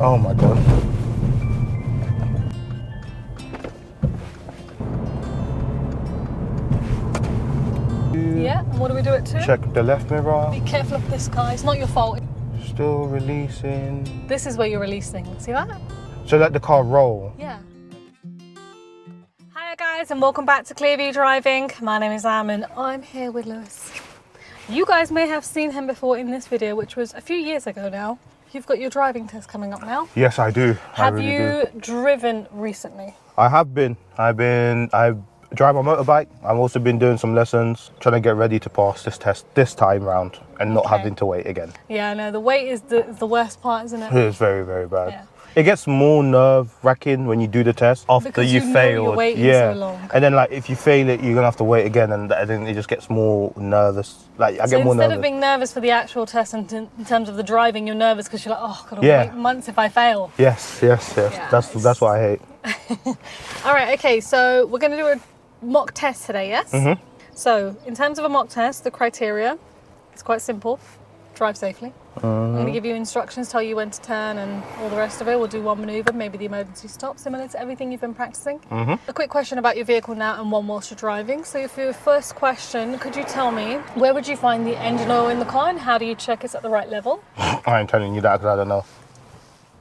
Oh my god. Yeah, and what do we do it to? Check the left mirror. Be careful of this car, it's not your fault. Still releasing. This is where you're releasing, see that? So let the car roll. Yeah. Hi guys, and welcome back to Clearview Driving. My name is Am and I'm here with Lewis. You guys may have seen him before in this video, which was a few years ago now. You've got your driving test coming up now. Yes, I do. Have you driven recently? I have been. I drive my motorbike. I've also been doing some lessons, trying to get ready to pass this test this time round and not having to wait again. Yeah, I know. The wait is the worst part, isn't it? It's very, very bad. Yeah. It gets more nerve-wracking when you do the test after Because you know failed. you're waiting so long. And then like if you fail it, you're gonna have to wait again, and then it just gets more nervous. Like I get more nervous. Instead of being nervous for the actual test, and in terms of the driving, you're nervous because you're like, oh, I've got to wait months if I fail. Yes. Yeah, that's what I hate. All right, okay. So we're gonna do a mock test today, yes? Mm-hmm. So in terms of a mock test, the criteria is quite simple. Drive safely. I'm going to give you instructions, tell you when to turn and all the rest of it. We'll do one manoeuvre, maybe the emergency stop, similar to everything you've been practicing. A quick question about your vehicle now and one whilst you're driving. So for your first question, could you tell me where would you find the engine oil in the car and how do you check it's at the right level? I ain't telling you that because I don't know.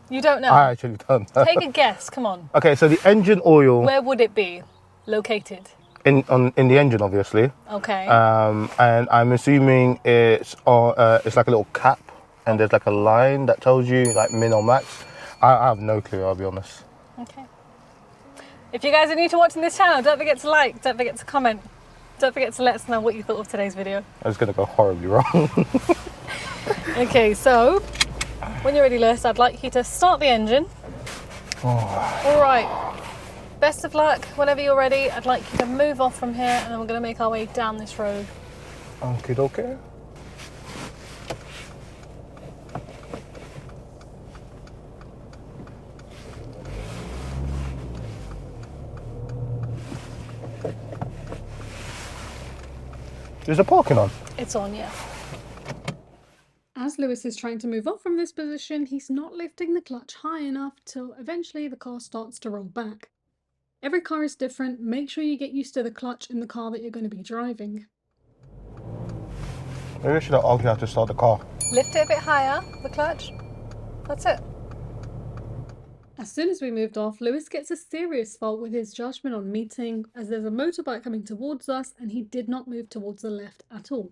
You don't know? I actually don't know. Take a guess, come on. Okay, so the engine oil... Where would it be located? In the engine, obviously. Okay. And I'm assuming it's like a little cap, and there's like a line that tells you like min or max. I have no clue, I'll be honest. Okay. If you guys are new to watching this channel, don't forget to like, don't forget to comment, don't forget to let us know what you thought of today's video. It's gonna go horribly wrong. Okay, so when you're ready, Lewis, I'd like you to start the engine. Oh. All right. Best of luck. Whenever you're ready, I'd like you to move off from here and then we're going to make our way down this road. Okay, okay. Is the parking on? It's on, yeah. As Lewis is trying to move off from this position, he's not lifting the clutch high enough till eventually the car starts to roll back. Every car is different. Make sure you get used to the clutch in the car that you're going to be driving. Maybe I should have asked you how to start the car. Lift it a bit higher, the clutch. That's it. As soon as we moved off, Lewis gets a serious fault with his judgment on meeting, as there's a motorbike coming towards us and he did not move towards the left at all.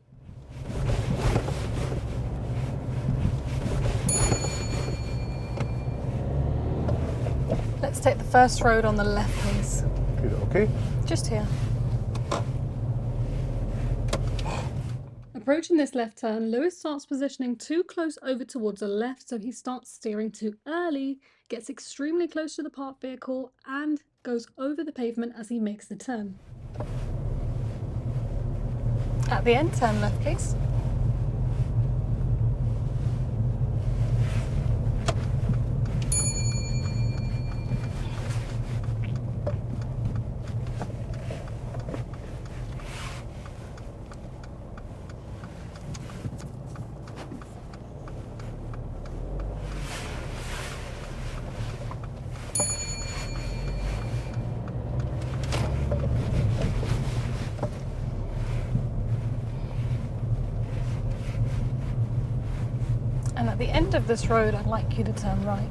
Let's take the first road on the left, please. Okay. Just here. Approaching this left turn, Lewis starts positioning too close over towards the left, so he starts steering too early, gets extremely close to the parked vehicle, and goes over the pavement as he makes the turn. At the end, turn left, please. And at the end of this road, I'd like you to turn right.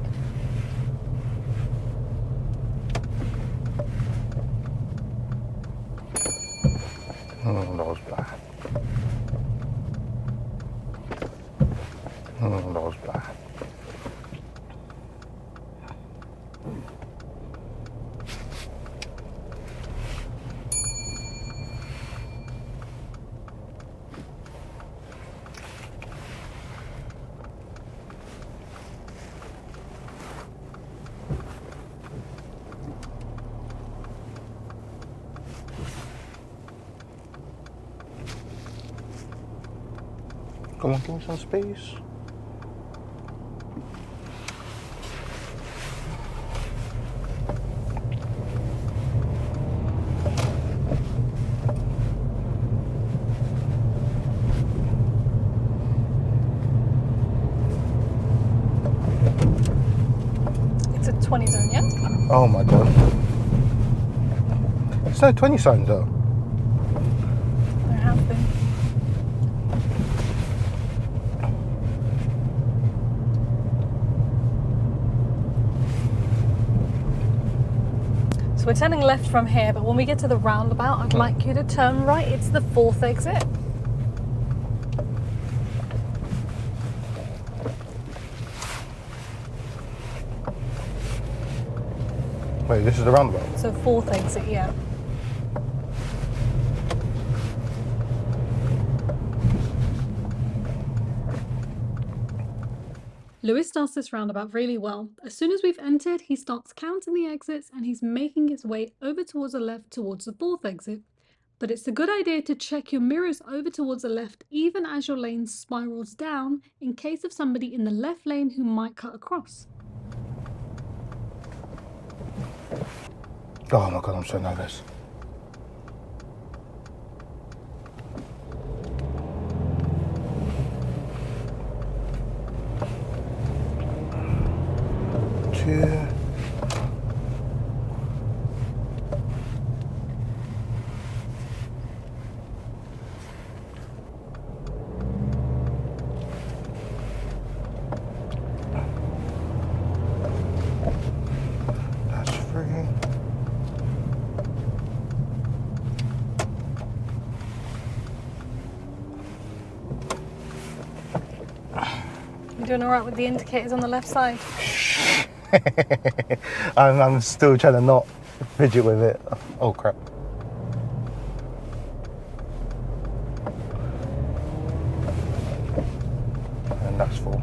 Oh, that was bad. Oh, that was bad. Come on, give me some space. Oh my god. It's no 20 signs though. There have been. So we're turning left from here, but when we get to the roundabout, I'd like you to turn right. It's the 4th exit. Wait, this is the roundabout? So 4th exit, yeah. Lewis does this roundabout really well. As soon as we've entered, he starts counting the exits and he's making his way over towards the left towards the 4th exit. But it's a good idea to check your mirrors over towards the left even as your lane spirals down in case of somebody in the left lane who might cut across. Oh my god, I'm so nervous. Two. That's three. You doing all right with the indicators on the left side? I'm still trying to not fidget with it. Oh crap. And that's 4.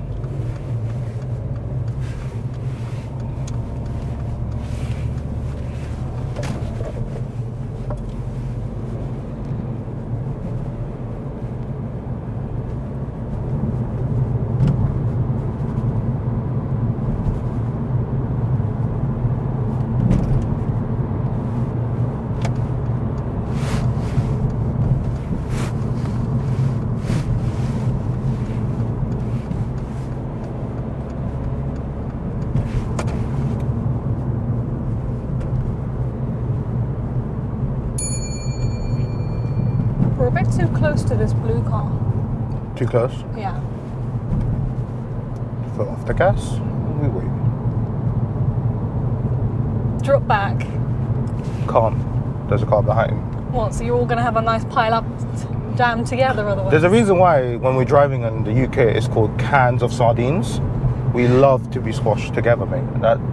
We're a bit too close to this blue car. Too close? Yeah. Foot off the gas. We wait. Drop back. Can't. There's a car behind me. What, so you're all going to have a nice pile up jam together otherwise? There's a reason why when we're driving in the UK it's called cans of sardines. We love to be squashed together, mate.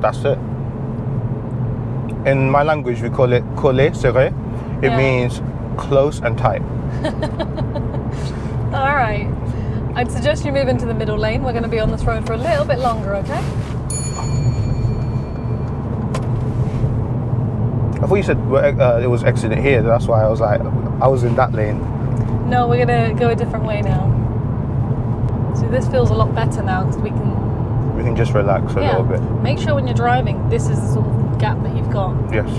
That's it. In my language we call it collé serré. It means close and tight. All right. I'd suggest you move into the middle lane. We're going to be on this road for a little bit longer, okay? I thought you said it was exiting here. That's why I was like, I was in that lane. No, we're going to go a different way now. So this feels a lot better now because we can just relax a little bit. Make sure when you're driving, this is the sort of gap that you've got. Yes.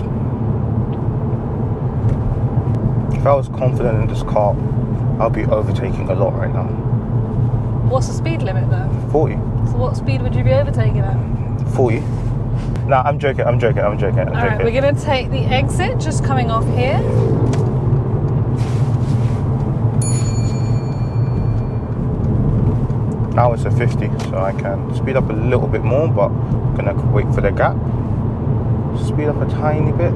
If I was confident in this car, I'll be overtaking a lot right now. What's the speed limit though? 40. So what speed would you be overtaking at? 40. No, I'm joking. All right, we're going to take the exit just coming off here. Now it's a 50, so I can speed up a little bit more, but I'm gonna wait for the gap. Speed up a tiny bit.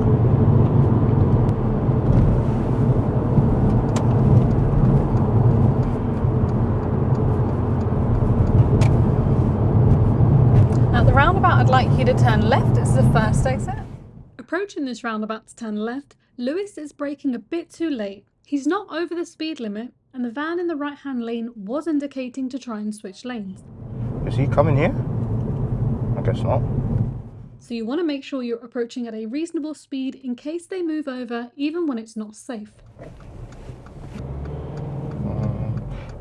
At the roundabout, I'd like you to turn left. It's the first exit. Approaching this roundabout to turn left, Lewis is braking a bit too late. He's not over the speed limit, and the van in the right-hand lane was indicating to try and switch lanes. Is he coming here? I guess not. So you want to make sure you're approaching at a reasonable speed in case they move over, even when it's not safe.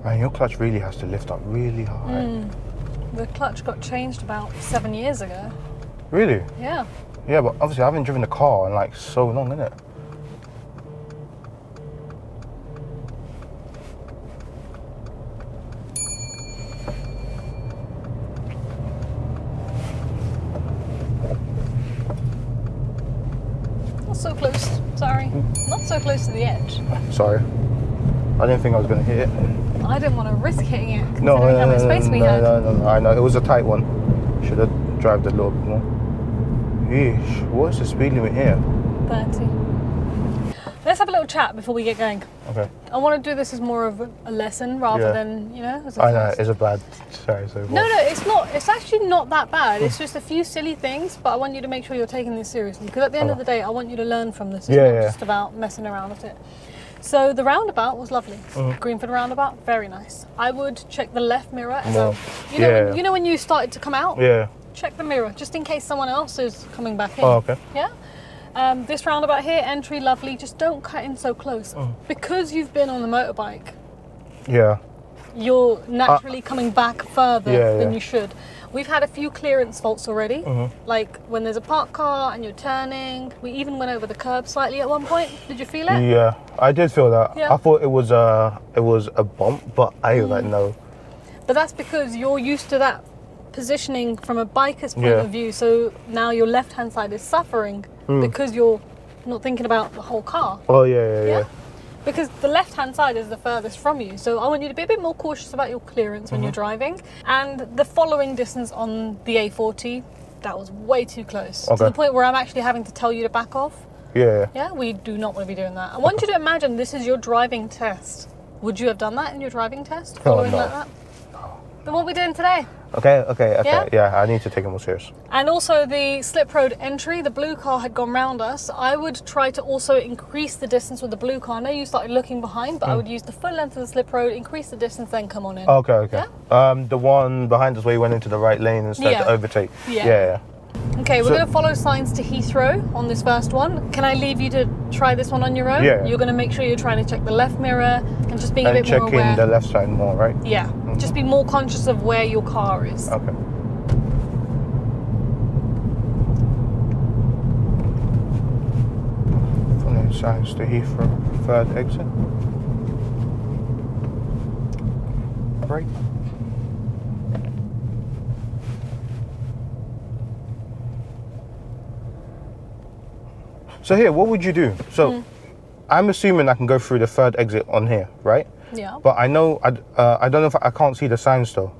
Man, your clutch really has to lift up really high. The clutch got changed about 7 years ago. Really? Yeah. Yeah, but obviously I haven't driven a car in like so long, innit? Not so close to the edge. Sorry. I didn't think I was going to hit it. I didn't want to risk hitting it No, considering how much space we had. No. I know. It was a tight one. Should have driven a little bit more. Yeesh. What's the speed limit here? 30. Let's have a little chat before we get going. Okay. I want to do this as more of a lesson rather than, as a I know, test. it's a bad... Sorry, so... No, it's not. It's actually not that bad. It's just a few silly things, but I want you to make sure you're taking this seriously. Because at the end of the day, I want you to learn from this. It's not just about messing around with it. So the roundabout was lovely. Greenford roundabout, very nice. I would check the left mirror. You know when you started to come out? Yeah. Check the mirror, just in case someone else is coming back in. Oh, okay. Yeah? This roundabout here, entry, lovely. Just don't cut in so close. Because you've been on a motorbike, you're naturally coming back further than you should. We've had a few clearance faults already, like when there's a parked car and you're turning. We even went over the curb slightly at one point. Did you feel it? Yeah, I did feel that. Yeah. I thought it was a bump, but I was like, no. But that's because you're used to that positioning from a biker's point of view. So now your left-hand side is suffering because you're not thinking about the whole car. Oh, yeah. Because the left-hand side is the furthest from you. So I want you to be a bit more cautious about your clearance when you're driving. And the following distance on the A40, that was way too close. To the point where I'm actually having to tell you to back off. Yeah, we do not want to be doing that. I want you to imagine this is your driving test. Would you have done that in your driving test? Following like that? Then what are we doing today? Okay. Yeah, I need to take it more serious. And also the slip road entry, the blue car had gone round us. I would try to also increase the distance with the blue car. I know you started looking behind, but I would use the full length of the slip road, increase the distance, then come on in. Okay. Yeah? The one behind us where you went into the right lane and started to overtake. Yeah. Okay, we're going to follow signs to Heathrow on this first one. Can I leave you to try this one on your own? Yeah. You're going to make sure you're trying to check the left mirror and just being a bit more aware. And checking the left side more, right? Yeah. Just be more conscious of where your car is. Okay. Follow signs to Heathrow, third exit. Right. So here, what would you do? So I'm assuming I can go through the third exit on here, right? Yeah. But I know, I don't know if I can't see the signs though.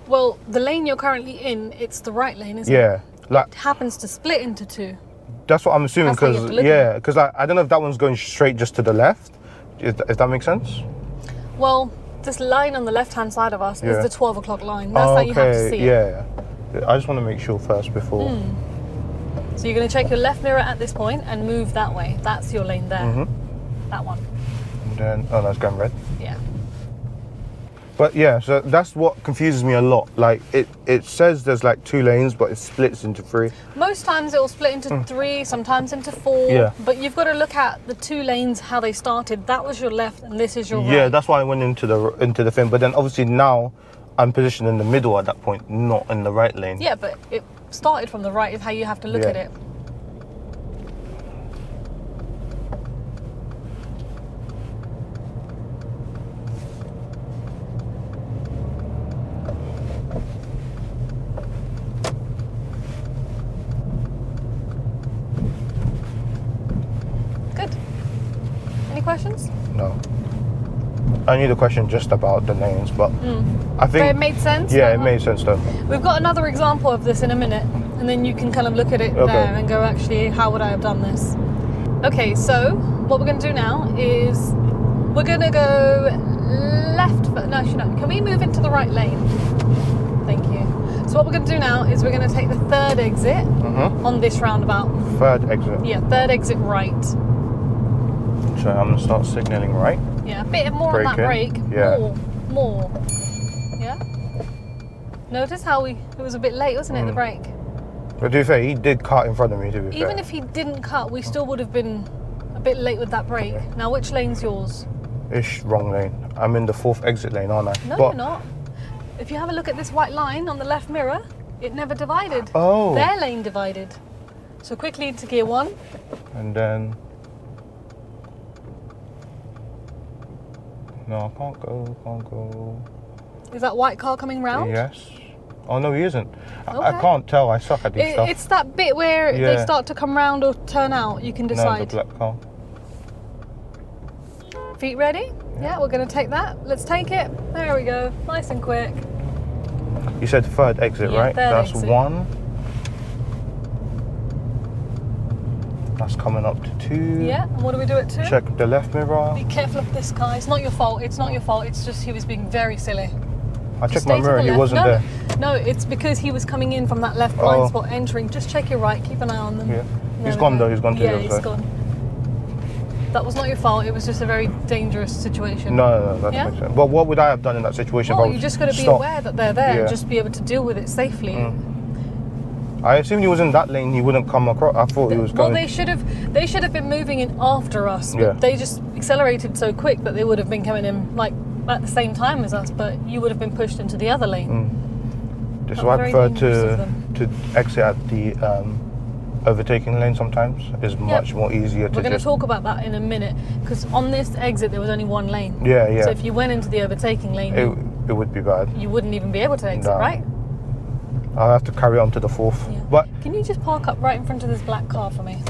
Well, the lane you're currently in, it's the right lane, isn't it? Yeah. Like, it happens to split into two. That's what I'm assuming, That's how you have to look at it. because I don't know if that one's going straight just to the left. If that makes sense? Well, this line on the left-hand side of us is the 12 o'clock line. That's how you have to see it. Yeah. I just want to make sure first before. So you're going to check your left mirror at this point and move that way. That's your lane there. That one. And then, oh, that's going red. Yeah. But yeah, so that's what confuses me a lot. Like it says there's like 2 lanes, but it splits into 3. Most times it will split into 3, sometimes into 4. Yeah. But you've got to look at the 2 lanes, how they started. That was your left and this is your right. Yeah, that's why I went into the thing. But then obviously now I'm positioned in the middle at that point, not in the right lane. Yeah, but it started from the right is how you have to look at it. Good. Any questions? No. I need a question just about the lanes, but I think... But it made sense? Yeah, it made sense though. We've got another example of this in a minute, and then you can kind of look at it there and go, actually, how would I have done this? Okay, so what we're going to do now is we're going to go left. No, actually, no. Can we move into the right lane? Thank you. So what we're going to do now is we're going to take the third exit on this roundabout. Third exit. Yeah, third exit right. So I'm going to start signalling right. Yeah, a bit more on that brake. Yeah. More. Yeah? Notice how it was a bit late, wasn't it, the brake? But to be fair, he did cut in front of me, to be fair. Even if he didn't cut, we still would have been a bit late with that brake. Okay. Now, which lane's yours? Ish, wrong lane. I'm in the 4th exit lane, aren't I? No, you're not. If you have a look at this white line on the left mirror, it never divided. Oh. Their lane divided. So quickly into gear 1. And then... No, I can't go. Is that white car coming round? Yes. Oh, no, he isn't. Okay. I can't tell. I suck at these stuff. It's that bit where they start to come round or turn out. You can decide. No, the black car. Feet ready? Yeah, we're going to take that. Let's take it. There we go. Nice and quick. You said third exit, Yeah, right? third That's exit. 1. That's coming up to 2. Yeah, and what do we do at 2? Check the left mirror. Be careful of this guy. It's not your fault. It's not your fault. It's just he was being very silly. I Just checked my stay to mirror, the he left. wasn't No, there. No, it's because he was coming in from that left blind Oh. spot entering. Just check your right. Keep an eye on them. Yeah. There He's we gone go. though, he's gone to yeah, the other he's side. gone. That was not your fault. It was just a very dangerous situation. No, that Yeah? makes sense. But what would I have done in that situation? Well, if I you just got to be stopped? aware that they're there Yeah. and just be able to deal with it safely. I assumed he was in that lane, he wouldn't come across. I thought he was Well, going. they should have been moving in after us, but Yeah. they just accelerated so quick that they would have been coming in like at the same time as us, but you would have been pushed into the other lane. This is That's why I very prefer dangerous of to exit at the overtaking lane sometimes. It's much more easier We're to going to just... talk about that in a minute, because on this exit there was only one lane. Yeah. So if you went into the overtaking lane, It would be bad. you wouldn't even be able to exit, No. right? I'll have to carry on to the 4th. Yeah. But Can you just park up right in front of this black car for me?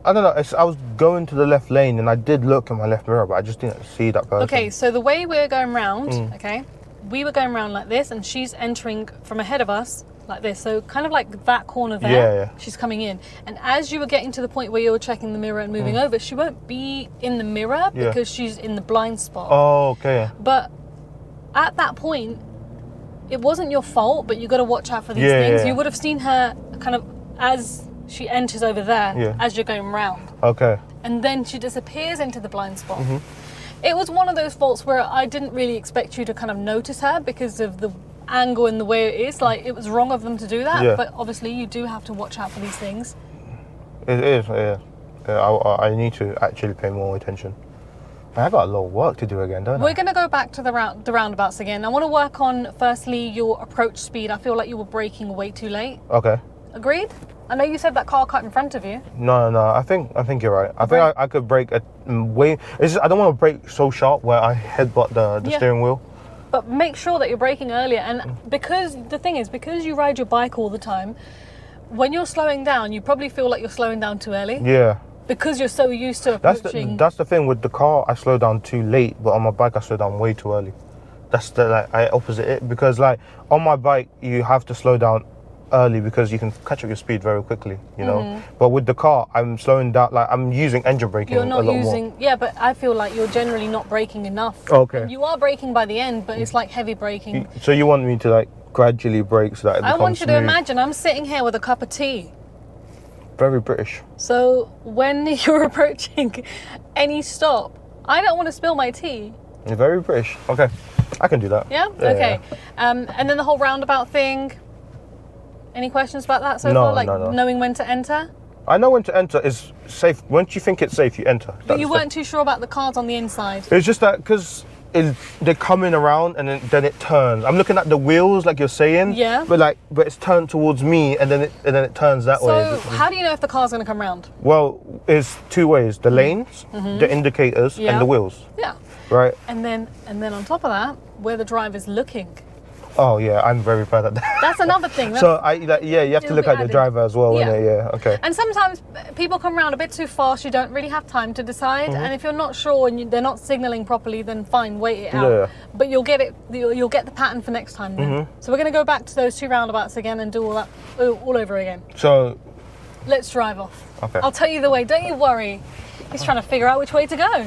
I don't know, I was going to the left lane and I did look in my left mirror, but I just didn't see that person. Okay, so the way we're going round, Mm. okay, we were going round like this, and she's entering from ahead of us like this. So kind of like that corner there, Yeah. she's coming in. And as you were getting to the point where you were checking the mirror and moving over, she won't be in the mirror Yeah. because she's in the blind spot. Oh, okay. But at that point, it wasn't your fault, but you got to watch out for these Yeah, things. yeah. You would have seen her kind of as she enters over there, Yeah. as you're going round. Okay. And then she disappears into the blind spot. Mm-hmm. It was one of those faults where I didn't really expect you to kind of notice her because of the angle and the way it is. Like, it was wrong of them to do that, Yeah. but obviously you do have to watch out for these things. It is, yeah. I need to actually pay more attention. I got a lot of work to do again, don't I? We're going to go back to the roundabouts again. I want to work on, firstly, your approach speed. I feel like you were braking way too late. Okay. Agreed? I know you said that car cut in front of you. No. I think you're right. I think I could brake a way. It's just, I don't want to brake so sharp where I headbutt the Yeah. steering wheel. But make sure that you're braking earlier. And because the thing is, because you ride your bike all the time, when you're slowing down, you probably feel like you're slowing down too early. Yeah. Because you're so used to That's approaching. that's the thing with the car. I slow down too late, but on my bike I slow down way too early. That's the I opposite it, because like on my bike you have to slow down early because you can catch up your speed very quickly, you know. But with the car, I'm slowing down. Like I'm using engine braking You're not a lot using, more. yeah, but I feel like you're generally not braking enough. Okay. You are braking by the end, but it's like heavy braking. So you want me to like gradually brake so that it I becomes want you to smooth? imagine I'm sitting here with a cup of tea. Very British. So when you're approaching any stop, I don't want to spill my tea. You're very British. Okay, I can do that. Yeah? Okay. And then the whole roundabout thing. Any questions about that so No, far? Like no. knowing when to enter? I know when to enter. Is safe. Once you think it's safe, you enter. But That's you the- weren't too sure about the cars on the inside. It's just that because they're coming around and then it turns. I'm looking at the wheels, like you're saying. Yeah. But it's turned towards me and then it turns that way. So how do you know if the car's going to come round? Well, it's two ways: the lanes, the indicators, Yeah. and the wheels. Yeah. Right. And then on top of that, where the driver's looking. Oh yeah, I'm very bad at that. That's another thing. So you have to It'll look be at the added. driver as well, Yeah. innit? Yeah. Okay. And sometimes people come around a bit too fast. You don't really have time to decide. And if you're not sure and they're not signalling properly, then fine, wait it out. Yeah. But you'll get it. You'll get the pattern for next time. Then. So we're going to go back to those two roundabouts again and do all that all over again. So Let's drive off. Okay. I'll tell you the way. Don't you worry. He's trying to figure out which way to go.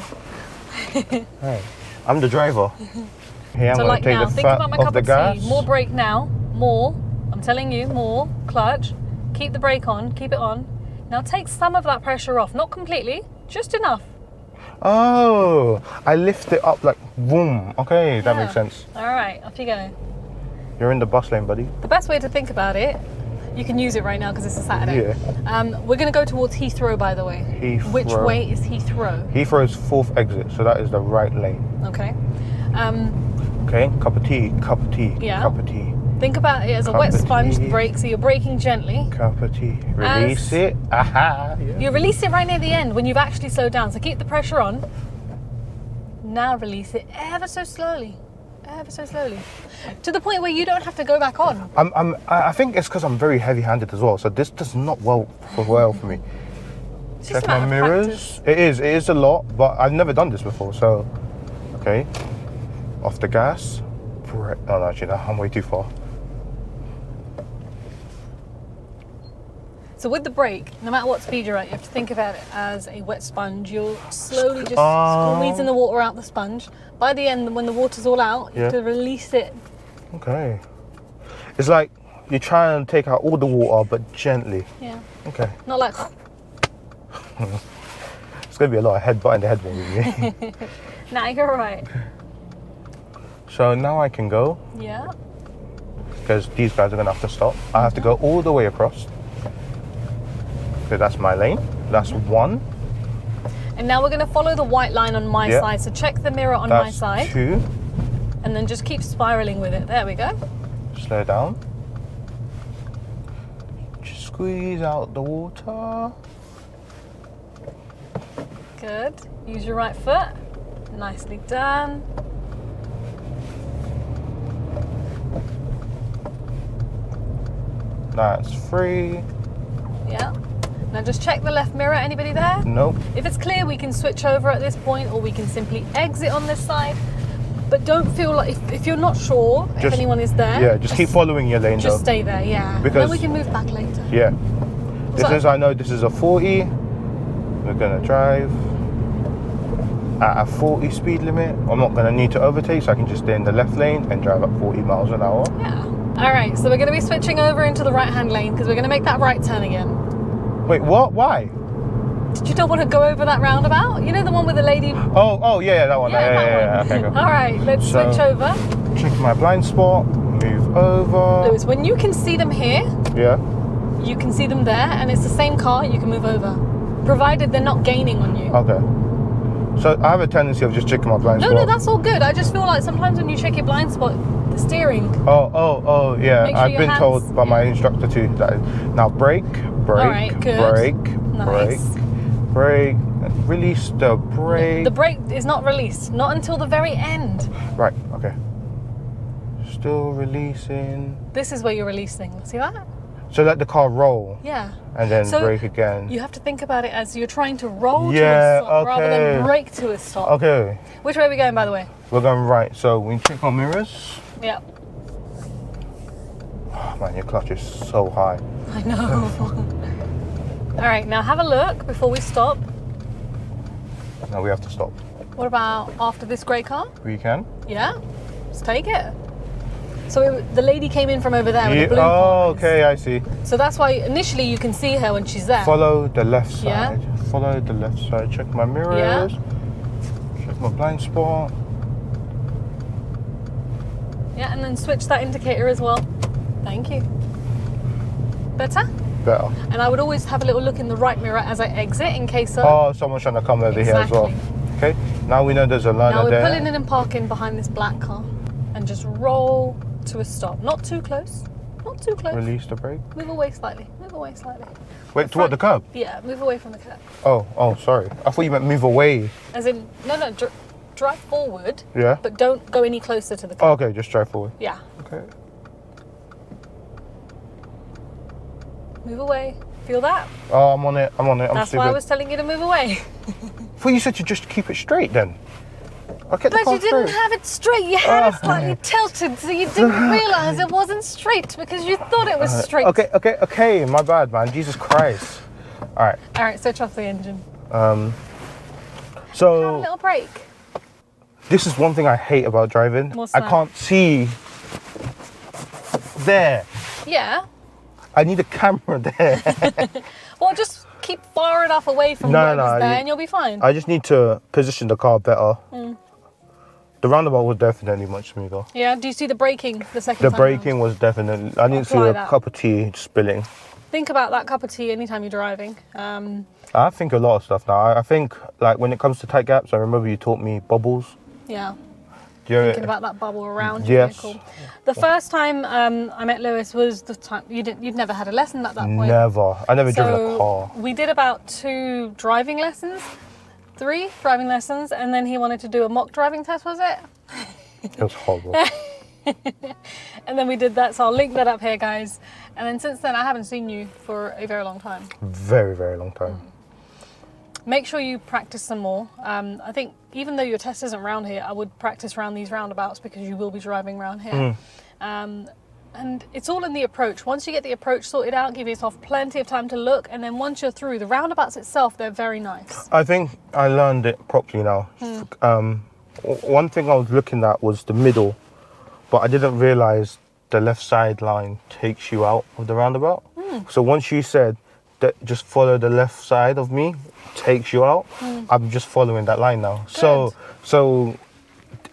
hey, I'm the driver. Here I'm So going like to take now, the think fat about my off cup the of gas. tea. More brake now. More. I'm telling you, more. Clutch. Keep the brake on. Keep it on. Now take some of that pressure off. Not completely. Just enough. Oh, I lift it up like boom. Okay, that Yeah. makes sense. All right, off you go. You're in the bus lane, buddy. The best way to think about it, you can use it right now because it's a Saturday. Yeah. We're going to go towards Heathrow, by the way. Heathrow. Which way is Heathrow? Heathrow's fourth exit, so that is the right lane. Okay. Okay, cup of tea, cup of tea, Yeah. cup of tea, Think about it as a Cup wet of sponge tea. brake, so you're braking gently. cup of tea. Release it. Aha. Yeah. You release it right near the end when you've actually slowed down. So keep the pressure on. Now release it ever so slowly. Ever so slowly. To the point where you don't have to go back on. I think it's because I'm very heavy-handed as well, so this does not well for me. It's just Check a my matter of mirrors. practice. It is a lot, but I've never done this before, so Okay. Off the gas. Oh no, actually, no, I'm way too far. So with the brake, no matter what speed you're at, you have to think about it as a wet sponge. You'll slowly just squeezing the water out the sponge. By the end, when the water's all out, you have to release it. Okay. It's like you try and take out all the water, but gently. Yeah. Okay. Not like... It's going to be a lot of headbutting the head with you. Nah, you're right. So now I can go. Yeah. Because these guys are going to have to stop. I have to go all the way across. Okay, that's my lane. That's one. And now we're going to follow the white line on my side. So check the mirror on my side. Two. And then just keep spiraling with it. There we go. Slow down. Just squeeze out the water. Good. Use your right foot. Nicely done. That's free. Yeah. Now just check the left mirror. Anybody there? Nope. If it's clear, we can switch over at this point, or we can simply exit on this side. But don't feel like, if you're not sure if anyone is there. Yeah, just keep following your lane. Just stay there, yeah. Because and then we can move back later. Yeah. I know this is a 40. We're gonna drive at a 40 speed limit. I'm not gonna need to overtake, so I can just stay in the left lane and drive at 40 miles an hour. Yeah. All right, so we're gonna be switching over into the right-hand lane because we're gonna make that right turn again. Wait, what? Why? Did you not want to go over that roundabout? You know the one with the lady? Oh, yeah, that one. Yeah. Okay, go. All right, let's switch over. Check my blind spot. Move over. Lewis, when you can see them here, you can see them there, and it's the same car, you can move over, provided they're not gaining on you. Okay. So I have a tendency of just checking my blind spot. No, that's all good. I just feel like sometimes when you check your blind spot, the steering. Oh, yeah. Make sure I've been told by my instructor too that now brake, all right, good. Nice. brake, release the brake. The brake is not released, not until the very end. Right, okay. Still releasing. This is where you're releasing. See that? So let the car roll. Yeah. And then brake again. You have to think about it as you're trying to roll to a stop rather than brake to a stop. Okay. Which way are we going, by the way? We're going right. So we check our mirrors. Yeah. Oh, man, your clutch is so high. I know. All right, now have a look before we stop. Now we have to stop. What about after this grey car? We can? Yeah, let's take it. So the lady came in from over there with the blue car. Oh, okay, I see. So that's why initially you can see her when she's there. Follow the left side. Yeah. Follow the left side. Check my mirrors. Yeah. Check my blind spot. Yeah, and then switch that indicator as well. Thank you. Better? Better. And I would always have a little look in the right mirror as I exit in case of... Oh, someone's trying to come over here as well. Okay, now we know there's a learner there. Now we're pulling in and parking behind this black car. And just roll to a stop. Not too close. Not too close. Release the brake. Move away slightly. Move away slightly. Wait, toward the curb? Yeah, move away from the curb. Oh, sorry. I thought you meant move away. As in, no, drive forward. Yeah. But don't go any closer to the curb. Oh, okay, just drive forward. Yeah. Okay. Move away. Feel that? Oh, I'm on it. That's stupid. why I was telling you to move away. I thought you said to just keep it straight then. Okay, but you didn't have it straight. You had it slightly tilted, so you didn't realise it wasn't straight because you thought it was straight. Okay. My bad, man. Jesus Christ. All right, switch off the engine. So Have a little break. This is one thing I hate about driving. What's that? I can't see there. Yeah. I need a camera there. Well, just keep far enough away from whatever's there and you'll be fine. I just need to position the car better. The roundabout was definitely much smoother. Yeah, do you see the braking the second time? The braking was definitely... I didn't see a cup of tea spilling. Think about that cup of tea anytime you're driving. I think a lot of stuff now. I think, like, when it comes to tight gaps, I remember you taught me bubbles. Yeah. Thinking about that bubble around your vehicle. The first time I met Lewis was the time you'd never had a lesson at that point. Never. I never driven a car. We did about 2 driving lessons, 3 driving lessons, and then he wanted to do a mock driving test, was it? It was horrible. And then we did that, so I'll link that up here, guys. And then since then, I haven't seen you for a very long time. Very, very long time. Make sure you practice some more. I think even though your test isn't round here, I would practice around these roundabouts because you will be driving around here. And it's all in the approach. Once you get the approach sorted out, give yourself plenty of time to look, and then once you're through, the roundabouts itself, they're very nice. I think I learned it properly now. One thing I was looking at was the middle, but I didn't realise the left side line takes you out of the roundabout. So once you said that just follow the left side of me, takes you out, I'm just following that line now. Good. So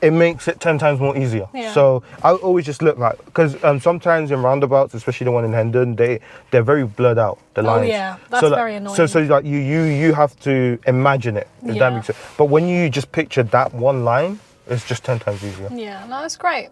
it makes it 10 times more easier. Yeah. So I always just look like, because sometimes in roundabouts, especially the one in Hendon, they're very blurred out, the lines. Oh yeah, that's very annoying. So like you have to imagine it, if that makes sense. But when you just picture that one line, it's just 10 times easier. Yeah, no, that's great.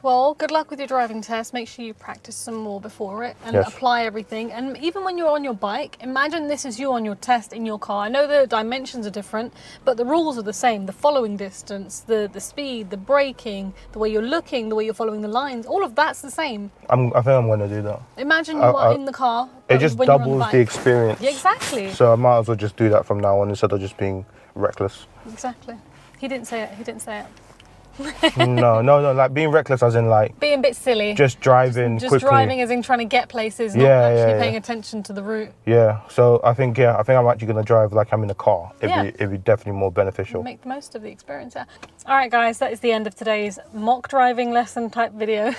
Well, good luck with your driving test. Make sure you practice some more before it and apply everything. And even when you're on your bike, imagine this is you on your test in your car. I know the dimensions are different, but the rules are the same. The following distance, the speed, the braking, the way you're looking, the way you're following the lines, all of that's the same. I think I'm going to do that. Imagine you are in the car. It just when you're on the doubles bike. the experience. Yeah, exactly. So I might as well just do that from now on instead of just being reckless. Exactly. He didn't say it. He didn't say it. No, like being reckless as in like being a bit silly. Just driving just quickly. driving as in trying to get places, not actually paying attention to the route. Yeah. So I think I'm actually gonna drive like I'm in a car. It'd be definitely more beneficial. Make the most of the experience. Yeah. All right, guys, that is the end of today's mock driving lesson type video.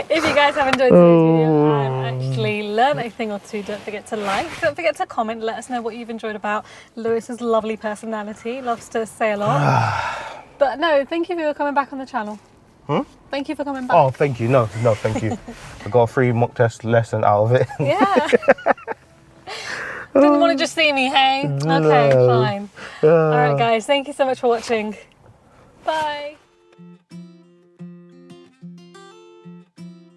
If you guys have enjoyed today's video and actually learned a thing or two, don't forget to like, don't forget to comment, let us know what you've enjoyed about Lewis's lovely personality. Loves to say a lot. But no, thank you for coming back on the channel. Thank you for coming back. Oh, thank you. No, thank you. I got a free mock test lesson out of it. Yeah. Didn't want to just see me, hey? Okay, fine. All right, guys, thank you so much for watching. Bye.